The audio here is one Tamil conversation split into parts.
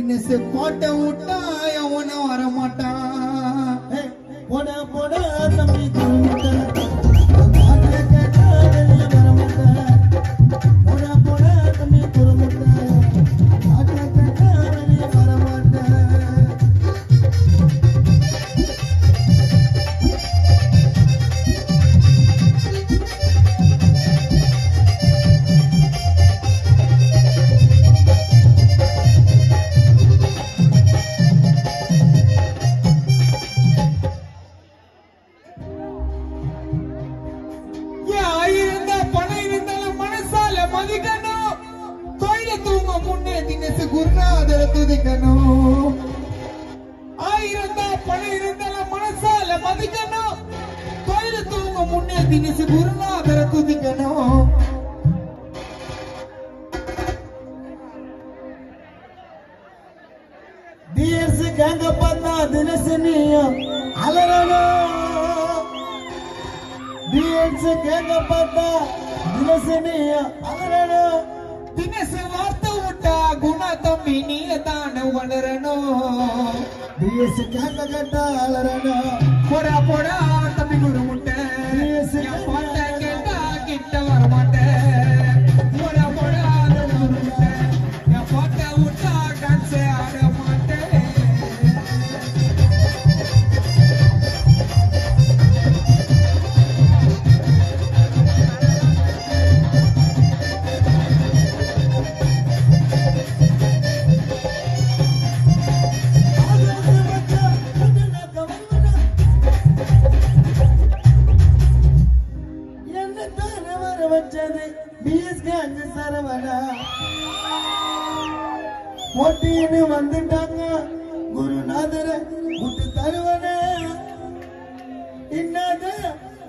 தினசு பாட்ட விட்டா எவனும் வரமாட்டான். போட போட தம்பி குருநாதர துதிக்கணும். ஆயிரம் பணம் இருந்தாலும் மனசால மதிக்கணும். கோயில தூங்க முன்னே தினசு குருநாதர துதிக்கணும். டிஎஸ் கேங்க பார்த்தா தினசு நீயும் அலறணும். டிஎஸ் கேங்க பார்த்தா தினசு நீயும் அலறணும். தினசு வார்த்தை விட்டா குணா தம்பி நீல தான வளரணும். டிஎஸ் கேங்க கேட்டா அலறணும். போடா போடா தம்பி குரு முட்டை பாட்ட கேட்டா கிட்ட வரமாட்டேன். போடா போடா தம்பி குரு முட்டை என் பாட்ட விட்டா டான்ஸ் ஆட மாட்டேன். போட்டின்னு வந்துட்டாங்க குருநாதர விட்டு தருவன. இன்னாத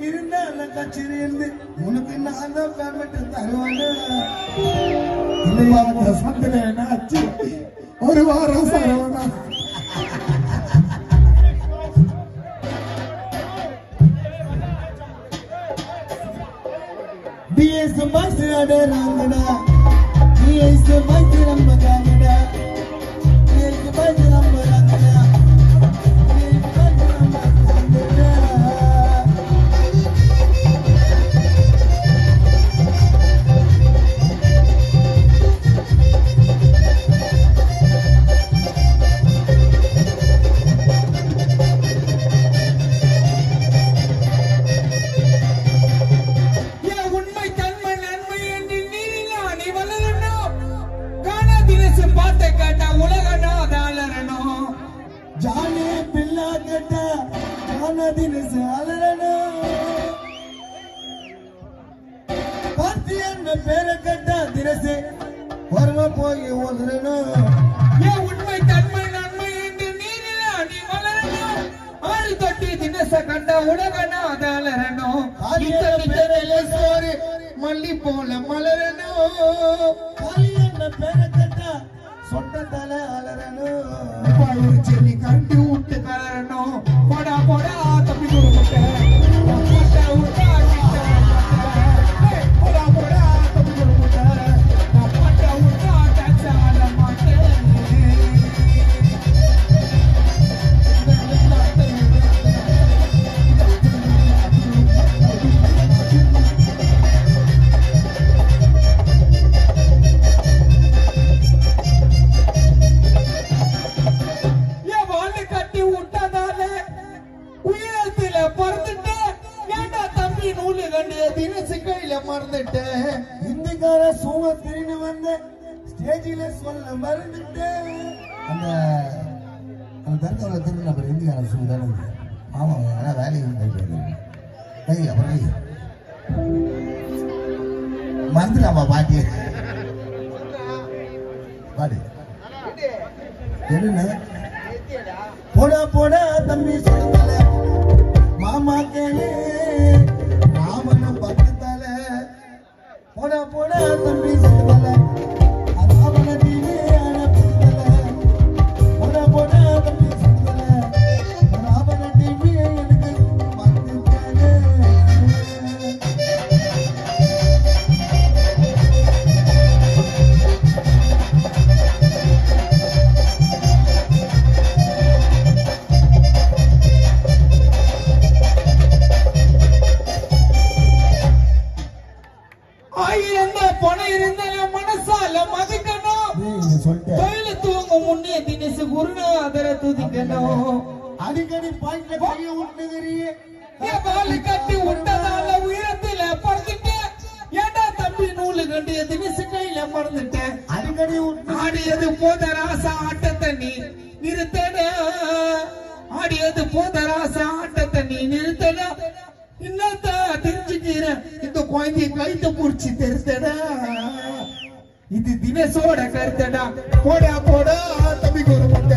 இருந்தால கட்சியில் இருந்து உனக்கு நான் தான் பேமெண்ட் தருவன. சந்திர என்னாச்சு ஒரு வாரம் சரவணா. டிஎஸ் பாஸ் ஆடுறாங்கடா. டிஎஸ் பாஸ் நம்புறாங்கடா. டிஎஸ் பாஸ் நம்புறாங்கடா. டிஎஸ் பாஸ் நம்புறாங்கடா. பாட்டை கேட்டா உலகநாதாளரணும். ஜானே பில்லா கேட்டா ஜான தினசு அலறணும். பார்த்தியன் பேரை கேட்டா தினசு வருவ போய் ஒதுறணும். ஏன் உண்மை தன்மை நன்மை என்று நீரிலா நீ வளரணும். ஆள் தொட்டி தினச கண்ட உலகநாதாளரணும். சோறு மல்லி போல மலரணும். பேரை கேட்டா சொட்டத்தால அலறணும். செல்லி கண்டு விட்டு கலரணும். போடா போடா தம்பி குரு முட்டை போடா போடா தம்பி குரு முட்டை பட்ட விட்டா டான்ஸ் ஆட மாட்டேன். மறந்துட்டேன். இந்துக்கார சூவ திரின்னு வந்து ஸ்டேஜில சொல்ல மறந்துட்டேன். அந்த தர்காவில் திரும்ப அப்புறம் இந்துக்கார சூ தானே. ஆமாம், ஆனால் வேலைக்கு அப்புறம் மறந்துடாமா பாட்டி பாடி என்ன போடா போடா தம்பி சொல்லுங்கள மாமா கேளு ராமனும் பக்கத்தால போடா போடா தம்பி சொல்லுங்கள ராமன தீவே போடா போடா தம்பி சொல்லுங்கள ராமன தீவே எனக்கு பக்கத்தால. சொல்லிட்டேன். தொழில தூங்க முன்னே தினசு குருநாதரை துதிக்கணும். அடிக்கடி பாயிண்ட்ல கைய விட்டுகிறீங்க. என் வாலு கட்டி விட்டதால உயரத்துல பறந்துட்டேன். ஏண்டா தம்பி நூலு கண்டு தினசு கையில மறந்துட்டேன். அடிக்கடி விட்டு ஆடியது போத ராசா ஆட்டத்தை நீ நிறுத்தடா. ஆடியது போத ராசா ஆட்டத்தை நீ நிறுத்தடா. இன்னத்தான் தெரிஞ்சுக்கிறேன் இந்த குழந்தைய கைத்த புடிச்சு தெரித்தடா. இது தினசோட கருத்தடா. போடா போடா தம்பி ஒரு முட்டை.